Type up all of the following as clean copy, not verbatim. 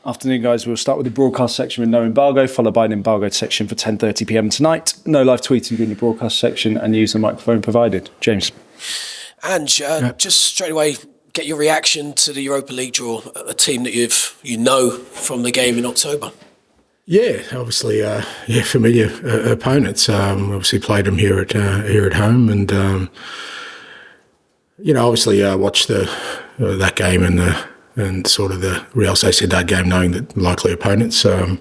Afternoon, guys. We'll start with the broadcast section with no embargo, followed by an embargoed section for 10:30 p.m. tonight. No live tweeting during the broadcast section, and use the microphone provided. James. Ange, just straight away, get your reaction to the Europa League draw, a team that you know from the game in October. Yeah, obviously, familiar opponents. Obviously played them here at home, and obviously watched that game and sort of the Real Sociedad game, knowing that likely opponents. I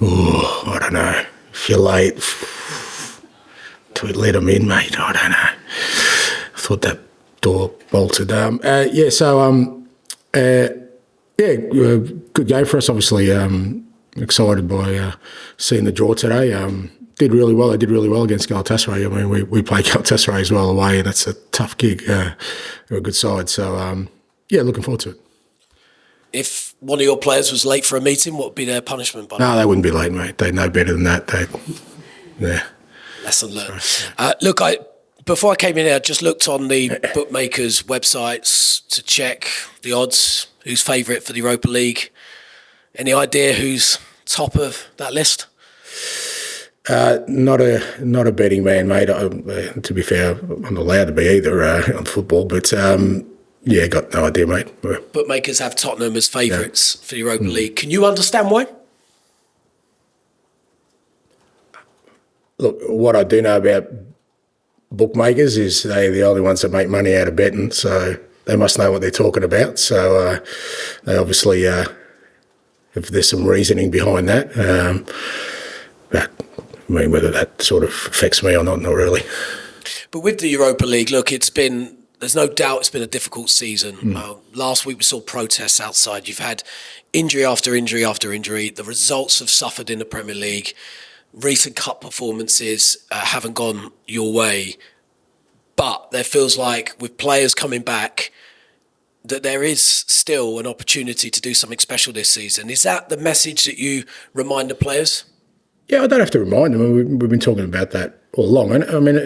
don't know. If you're late, to let them in, mate. I don't know. I thought that door bolted. Good game for us. Obviously, excited by seeing the draw today. Did really well. They did really well against Galatasaray. I mean, we play Galatasaray as well away, and it's a tough gig. They're a good side. So, looking forward to it. If one of your players was late for a meeting, what would be their punishment? No, they wouldn't be late, mate. They'd know better than that. Lesson learned. Look, before I came in here, I just looked on the bookmakers' websites to check the odds. Who's favourite for the Europa League? Any idea who's top of that list? Not a betting man, mate. To be fair, I'm not allowed to be either on football, but got no idea, mate. Bookmakers have Tottenham as favourites for the Europa League. Can you understand why? Look, what I do know about bookmakers is they're the only ones that make money out of betting, so they must know what they're talking about. So they obviously, if there's some reasoning behind that, but I mean, whether that sort of affects me or not really. But with the Europa League, look, there's no doubt it's been a difficult season. Last week we saw protests outside. You've had injury after injury after injury. The results have suffered in the Premier League. Recent cup performances haven't gone your way. But there feels like with players coming back that there is still an opportunity to do something special this season. Is that the message that you remind the players? Yeah, I don't have to remind them. We've been talking about that all along. And I mean,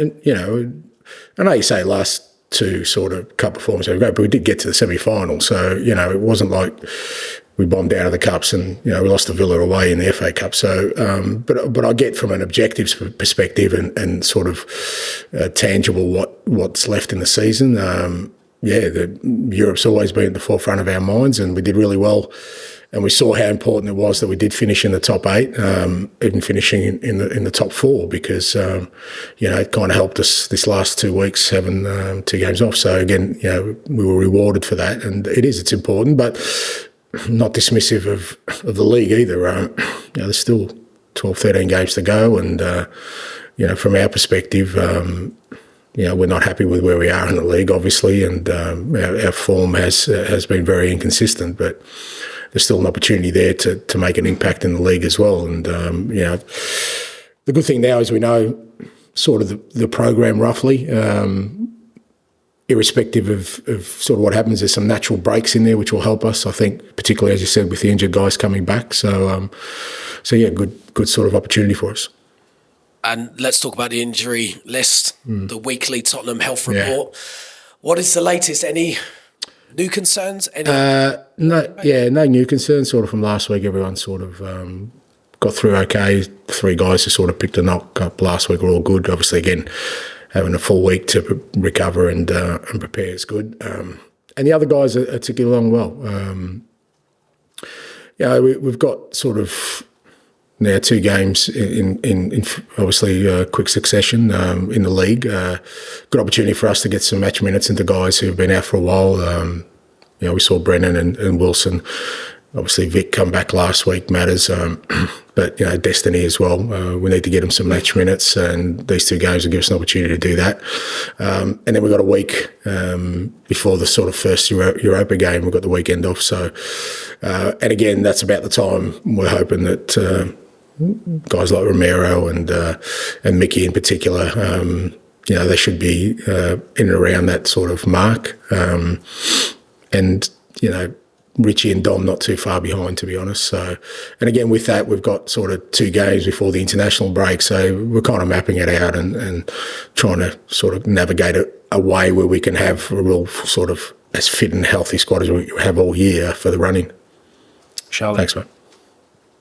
I know you say last two sort of cup performances ago, but we did get to the semi-final. So, it wasn't like we bombed out of the cups and, we lost to Villa away in the FA Cup. So, but I get from an objective perspective and sort of tangible what's left in the season. Europe's always been at the forefront of our minds, and we did really well. And we saw how important it was that we did finish in the top 8, even finishing in the top 4, because it kind of helped us this last 2 weeks having 2 games off. So again, we were rewarded for that, and it's important, but not dismissive of the league either. There's still 12, 13 games to go, and from our perspective, we're not happy with where we are in the league, obviously, and our form has been very inconsistent, but there's still an opportunity there to make an impact in the league as well. And, the good thing now is we know sort of the program roughly, irrespective of sort of what happens. There's some natural breaks in there which will help us, I think, particularly, as you said, with the injured guys coming back. So good sort of opportunity for us. And let's talk about the injury list, the weekly Tottenham health report. What is the latest? Any new concerns? No new concerns. Sort of from last week, everyone sort of got through okay. 3 guys who sort of picked a knock up last week were all good. Obviously, again, having a full week to recover and prepare is good. And the other guys are ticking along well. We've got sort of now 2 games in obviously quick succession in the league. Good opportunity for us to get some match minutes into guys who've been out for a while. We saw Brennan and Wilson. Obviously, Vic come back last week, matters. But, Destiny as well. We need to get him some match minutes, and these 2 games will give us an opportunity to do that. And then we've got a week before the sort of first Europa game. We've got the weekend off. So, and again, that's about the time we're hoping that guys like Romero and Mickey in particular, they should be in and around that sort of mark. And, Richie and Dom not too far behind, to be honest. So, and again, with that, we've got sort of 2 games before the international break. So we're kind of mapping it out and trying to sort of navigate a way where we can have a real sort of as fit and healthy squad as we have all year for the running. Charlotte. Thanks, mate.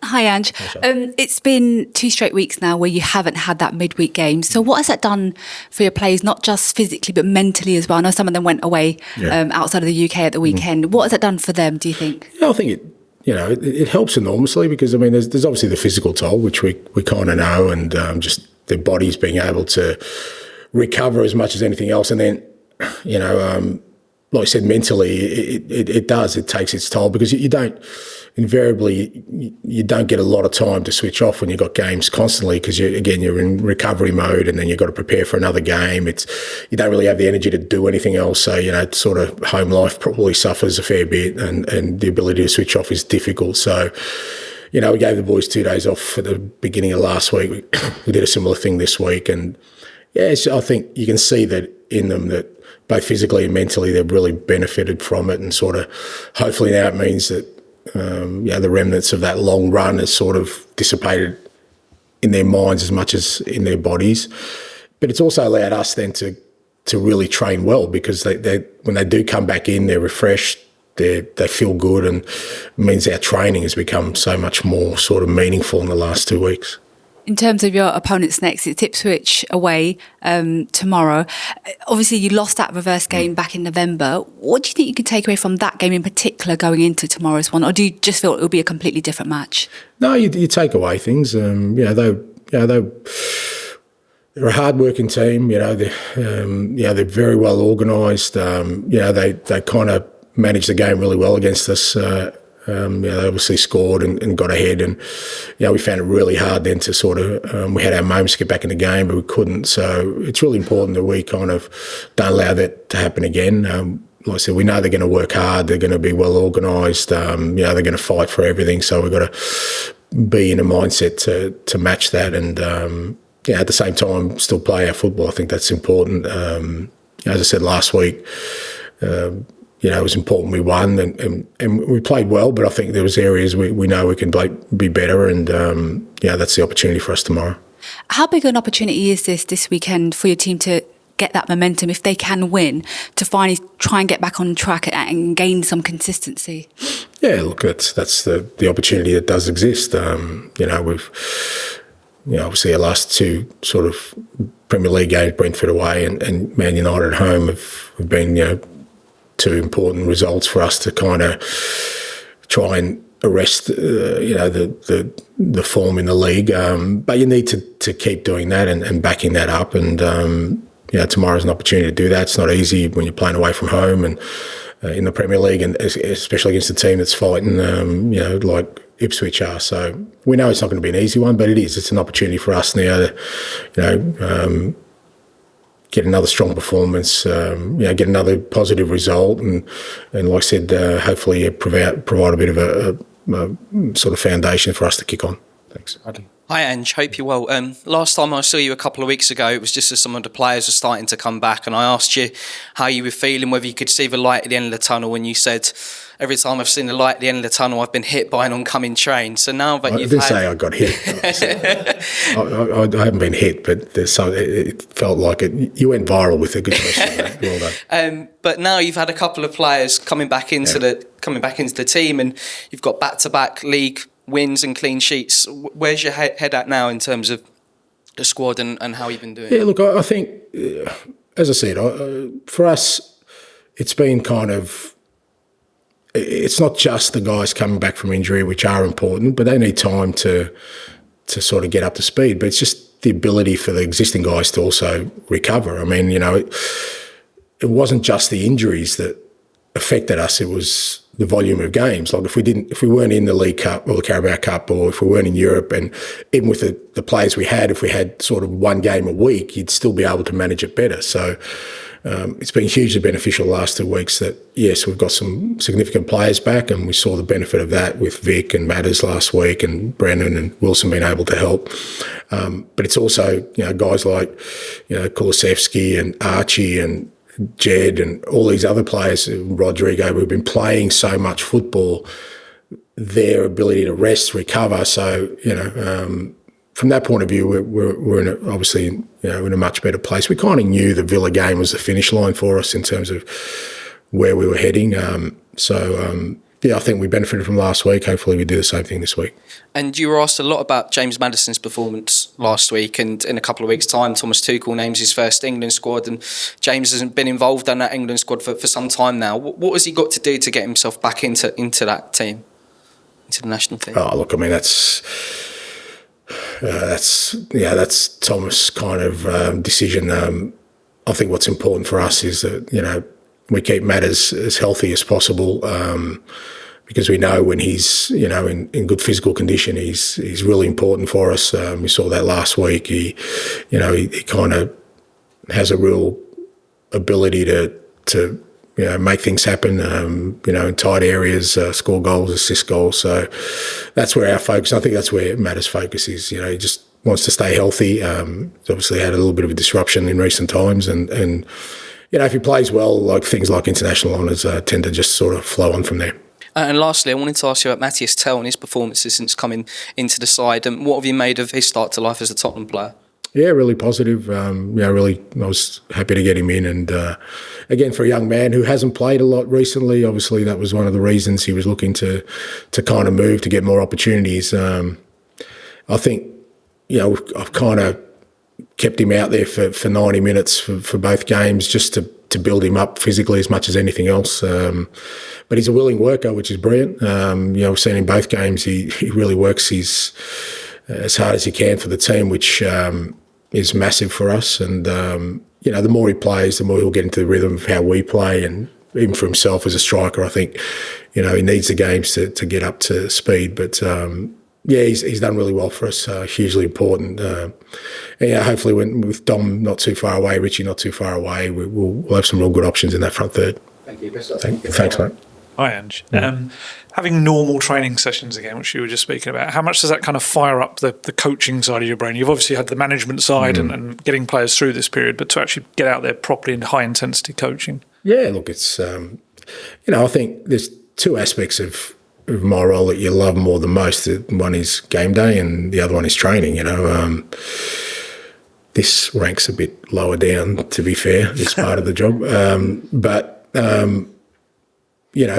Hi, Ange. It's been 2 straight weeks now where you haven't had that midweek game. So what has that done for your players, not just physically, but mentally as well? I know some of them went away outside of the UK at the weekend. What has that done for them, do you think? Yeah, I think it helps enormously because, I mean, there's obviously the physical toll, which we kind of know, and just their bodies being able to recover as much as anything else. And then, like I said, mentally, it does. It takes its toll because you don't get a lot of time to switch off when you've got games constantly because, you're in recovery mode and then you've got to prepare for another game. You don't really have the energy to do anything else. So, sort of home life probably suffers a fair bit and the ability to switch off is difficult. So, we gave the boys 2 days off at the beginning of last week. We did a similar thing this week. And, I think you can see that in them that both physically and mentally they've really benefited from it, and sort of hopefully now it means that the remnants of that long run has sort of dissipated in their minds as much as in their bodies. But it's also allowed us then to really train well because they when they do come back in, they're refreshed, they feel good, and it means our training has become so much more sort of meaningful in the last 2 weeks. In terms of your opponents next, it's Ipswich away tomorrow. Obviously, you lost that reverse game back in November. What do you think you could take away from that game in particular going into tomorrow's one? Or do you just feel it will be a completely different match? No, you take away things. They're a hard-working team. They're very well organised. They kind of managed the game really well against us. They obviously scored and got ahead, and we found it really hard then to sort of we had our moments to get back in the game, but we couldn't. So it's really important that we kind of don't allow that to happen again. Like I said, we know they're going to work hard, they're going to be well organised, they're going to fight for everything. So we've got to be in a mindset to match that, and at the same time still play our football. I think that's important. As I said last week. It was important we won and we played well, but I think there was areas we know we can be better, and that's the opportunity for us tomorrow. How big an opportunity is this weekend for your team to get that momentum, if they can win, to finally try and get back on track and gain some consistency? Yeah, look, that's the opportunity that does exist. We've obviously our last 2 sort of Premier League games, Brentford away and Man United at home, have been 2 important results for us to kind of try and arrest, the form in the league. But you need to keep doing that and backing that up. And tomorrow's an opportunity to do that. It's not easy when you're playing away from home and in the Premier League, and especially against a team that's fighting, like Ipswich are. So we know it's not going to be an easy one, but it is. It's an opportunity for us now to, get another strong performance, get another positive result, and like I said, hopefully provide a bit of a sort of foundation for us to kick on. Thanks. Hi Ange, hope you're well. Last time I saw you a couple of weeks ago, it was just as some of the players were starting to come back, and I asked you how you were feeling, whether you could see the light at the end of the tunnel, and you said, every time I've seen the light at the end of the tunnel, I've been hit by an oncoming train. So now that I didn't say I got hit. I haven't been hit, but it felt like it. You went viral with a good question. Well done. But now you've had a couple of players coming back into the team, and you've got back-to-back league wins and clean sheets. Where's your head at now in terms of the squad and how you've been doing? Yeah, look, I think, as I said, for us, it's been kind of, it's not just the guys coming back from injury, which are important, but they need time to sort of get up to speed. But it's just the ability for the existing guys to also recover. I mean, it wasn't just the injuries that affected us, it was the volume of games. Like if we weren't in the League Cup or the Carabao Cup, or if we weren't in Europe, and even with the players we had, if we had sort of 1 game a week, you'd still be able to manage it better. So it's been hugely beneficial the last 2 weeks that, yes, we've got some significant players back, and we saw the benefit of that with Vic and Maddison last week, and Brennan and Wilson being able to help. But it's also, guys like, Kulusevski and Archie and Jed and all these other players, Rodrigo, who've been playing so much football, their ability to rest, recover. So, from that point of view, we're obviously in a much better place. We kind of knew the Villa game was the finish line for us in terms of where we were heading. I think we benefited from last week. Hopefully we do the same thing this week. And you were asked a lot about James Maddison's performance last week, and in a couple of weeks' time, Thomas Tuchel names his first England squad, and James hasn't been involved in that England squad for some time now. What has he got to do to get himself back into that team, into the national team? Oh, look, I mean, that's Thomas' kind of decision. I think what's important for us is that, we keep Matt as healthy as possible, because we know when he's, in good physical condition, he's really important for us. We saw that last week. He kind of has a real ability to make things happen, in tight areas, score goals, assist goals. So that's where our focus, I think that's where Matt's focus is. He just wants to stay healthy. He's obviously had a little bit of a disruption in recent times, and if he plays well, like things like international honours tend to just sort of flow on from there. And lastly, I wanted to ask you about Mathys Tel and his performances since coming into the side. And what have you made of his start to life as a Tottenham player? Yeah, really positive. Really, I was happy to get him in. And again, for a young man who hasn't played a lot recently, obviously that was one of the reasons he was looking to kind of move to get more opportunities. I think, I've kind of kept him out there for 90 minutes for both games just to build him up physically as much as anything else. But he's a willing worker, which is brilliant. We've seen in both games he really works as hard as he can for the team, which is massive for us. And, the more he plays, the more he'll get into the rhythm of how we play. And even for himself as a striker, I think, he needs the games to get up to speed. But, he's done really well for us, hugely important. Hopefully with Dom not too far away, Richie not too far away, we'll have some real good options in that front third. Thank you. Thanks, mate. Hi, Ange. Having normal training sessions again, which you were just speaking about, how much does that kind of fire up the coaching side of your brain? You've obviously had the management side and getting players through this period, but to actually get out there properly in high-intensity coaching? Yeah, look, it's, I think there's two aspects of my role that you love more than most. One is game day and the other one is training. This ranks a bit lower down, to be fair, this part of the job.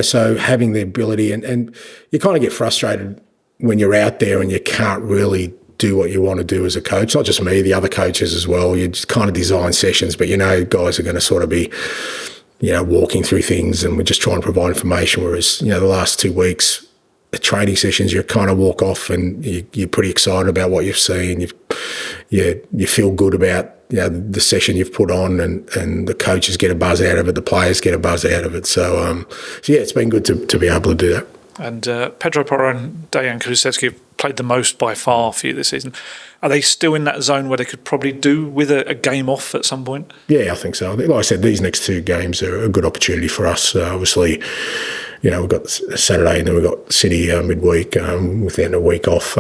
So having the ability and you kind of get frustrated when you're out there and you can't really do what you want to do as a coach. Not just me, the other coaches as well. You just kind of design sessions, but guys are going to sort of be walking through things and we're just trying to provide information. Whereas, the last 2 weeks, the training sessions, you kind of walk off and you're pretty excited about what you've seen. You feel good about, the session you've put on and the coaches get a buzz out of it, the players get a buzz out of it. So it's been good to be able to do that. And Pedro, Porro and Kulusevski have played the most by far for you this season. Are they still in that zone where they could probably do with a game off at some point? Yeah, I think so. Like I said, these next 2 games are a good opportunity for us. Obviously, we've got Saturday and then we've got City midweek with then a week off.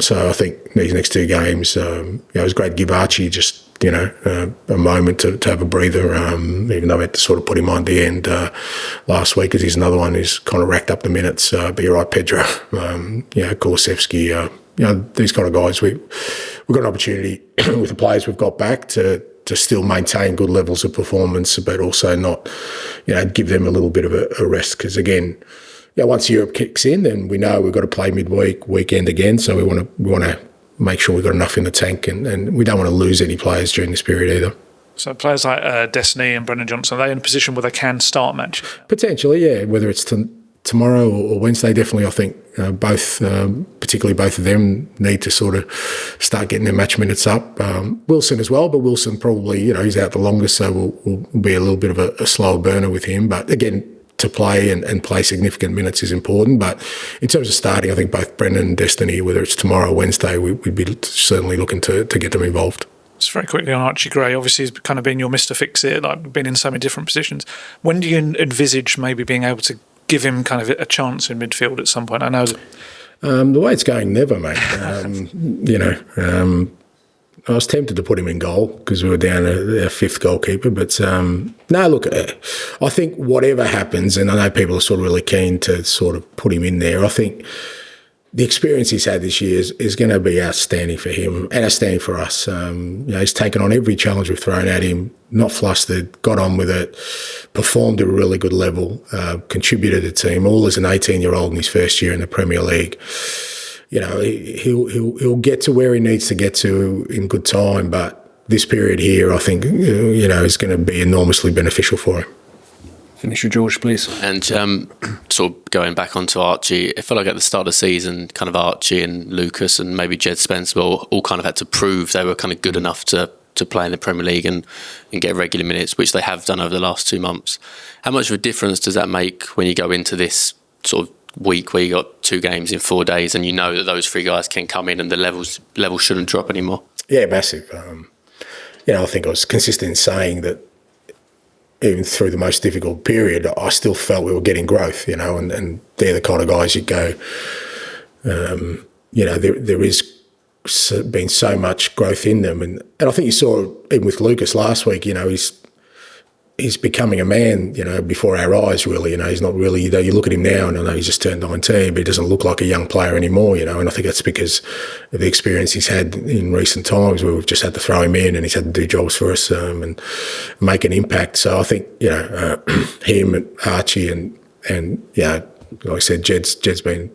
So I think these next 2 games, it was great to give Archie just, a moment to have a breather, even though we had to sort of put him on the end last week because he's another one who's kind of racked up the minutes. But you're right, Pedro, Kulusevski, these kind of guys, we've got an opportunity with the players we've got back to still maintain good levels of performance, but also not, give them a little bit of a rest. Because again, once Europe kicks in, then we know we've got to play midweek, weekend again. So we want to make sure we've got enough in the tank, and we don't want to lose any players during this period either. So players like Destiny and Brendan Johnson, are they in a position where they can start match? Potentially, yeah. Whether it's tomorrow or Wednesday, definitely I think particularly both of them need to sort of start getting their match minutes up. Wilson as well, but Wilson probably, he's out the longest, so will be a little bit of a slower burner with him. But again, to play and play significant minutes is important. But in terms of starting, I think both Brendan and Destiny, whether it's tomorrow or Wednesday, we'd be certainly looking to get them involved. Just very quickly on Archie Gray, obviously he's kind of been your Mr. Fix-It, like been in so many different positions. When do you envisage maybe being able to give him kind of a chance in midfield at some point? I know that... the way it's going, never, mate. I was tempted to put him in goal because we were down our fifth goalkeeper. But no, look, I think whatever happens, and I know people are sort of really keen to sort of put him in there, I think the experience he's had this year is going to be outstanding for him and outstanding for us. He's taken on every challenge we've thrown at him, not flustered, got on with it, performed at a really good level, contributed to the team, all as an 18-year-old in his first year in the Premier League. He'll get to where he needs to get to in good time, but this period here, I think, is going to be enormously beneficial for him. Finish with George, please. And sort of going back onto Archie, I feel like at the start of the season, kind of Archie and Lucas and maybe Jed Spence all kind of had to prove they were kind of good enough to play in the Premier League and get regular minutes, which they have done over the last 2 months. How much of a difference does that make when you go into this sort of week where you got 2 games in 4 days and you know that those 3 guys can come in and the level shouldn't drop anymore? Yeah, massive. I think I was consistent in saying that even through the most difficult period, I still felt we were getting growth, and they're the kind of guys you go, there is been so much growth in them. And I think you saw even with Lucas last week, he's becoming a man, before our eyes, really. He's not really, you look at him now and I know he's just turned 19, but he doesn't look like a young player anymore, and I think that's because of the experience he's had in recent times where we've just had to throw him in and he's had to do jobs for us and make an impact. So I think, him and Archie and like I said, Jed's been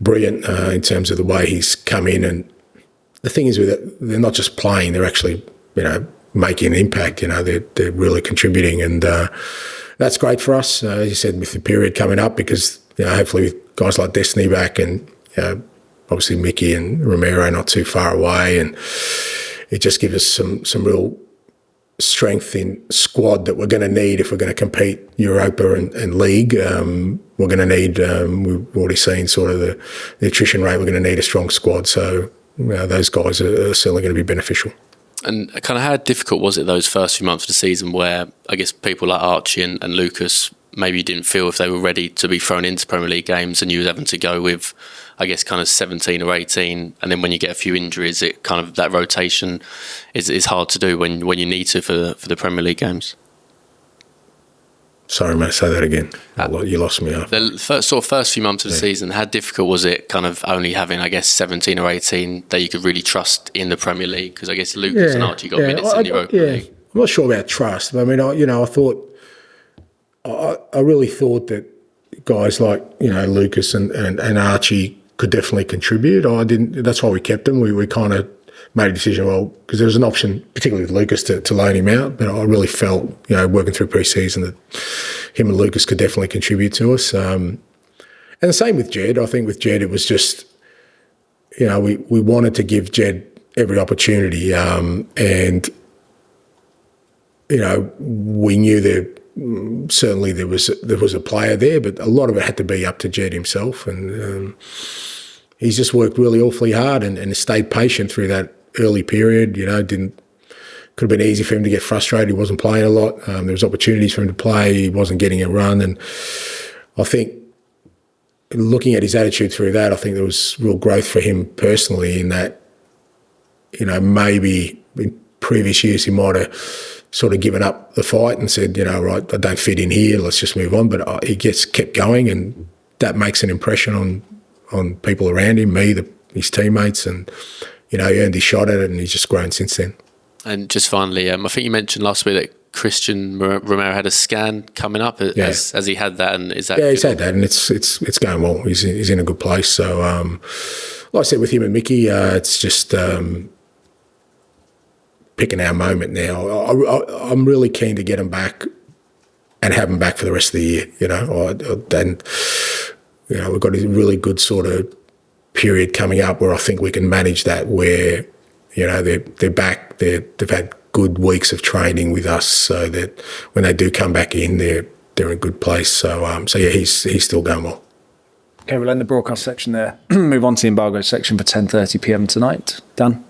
brilliant in terms of the way he's come in. And the thing is with it, they're not just playing, they're actually, making an impact. They're really contributing, and that's great for us, as you said, with the period coming up, because hopefully with guys like Destiny back and obviously Mickey and Romero not too far away, and it just gives us some real strength in squad that we're going to need if we're going to compete Europa and League. We're going to need, we've already seen sort of the attrition rate, we're going to need a strong squad, so those guys are certainly going to be beneficial. And kind of how difficult was it those first few months of the season where I guess people like Archie and Lucas maybe didn't feel if they were ready to be thrown into Premier League games, and you were having to go with, I guess, kind of 17 or 18, and then when you get a few injuries, it kind of that rotation is hard to do when you need to for the Premier League games? Sorry, mate, say that again. You lost me off. The first few months of the season, how difficult was it kind of only having, I guess, 17 or 18 that you could really trust in the Premier League? Because I guess Lucas and Archie got minutes in the Europa League. I'm not sure about trust. I mean, I really thought that guys like, Lucas and Archie could definitely contribute. That's why we kept them. We kind of made a decision, because there was an option, particularly with Lucas, to loan him out. But I really felt, working through pre-season, that him and Lucas could definitely contribute to us. And the same with Jed. I think with Jed, it was just, we wanted to give Jed every opportunity. And, we knew that certainly there was a player there, but a lot of it had to be up to Jed himself. And he's just worked really awfully hard and stayed patient through that early period. Could have been easy for him to get frustrated. He wasn't playing a lot. There was opportunities for him to play. He wasn't getting a run. And I think looking at his attitude through that, I think there was real growth for him personally in that, maybe in previous years he might have sort of given up the fight and said, right, I don't fit in here, let's just move on. But he kept going, and that makes an impression on people around him, his teammates, and, he earned his shot at it, and he's just grown since then. And just finally, I think you mentioned last week that Christian Romero had a scan coming up. Has he had that? And is that? Yeah, he's had that, and it's going well. He's in a good place. So, like I said, with him and Mickey, it's just picking our moment now. I'm really keen to get him back and have him back for the rest of the year. We've got a really good sort of period coming up where I think we can manage that, where they're back, they've had good weeks of training with us, so that when they do come back in, they're in a good place. So he's still going well. Okay, we'll end the broadcast section there. Move on to the embargo section for 10:30 p.m. tonight. Dan?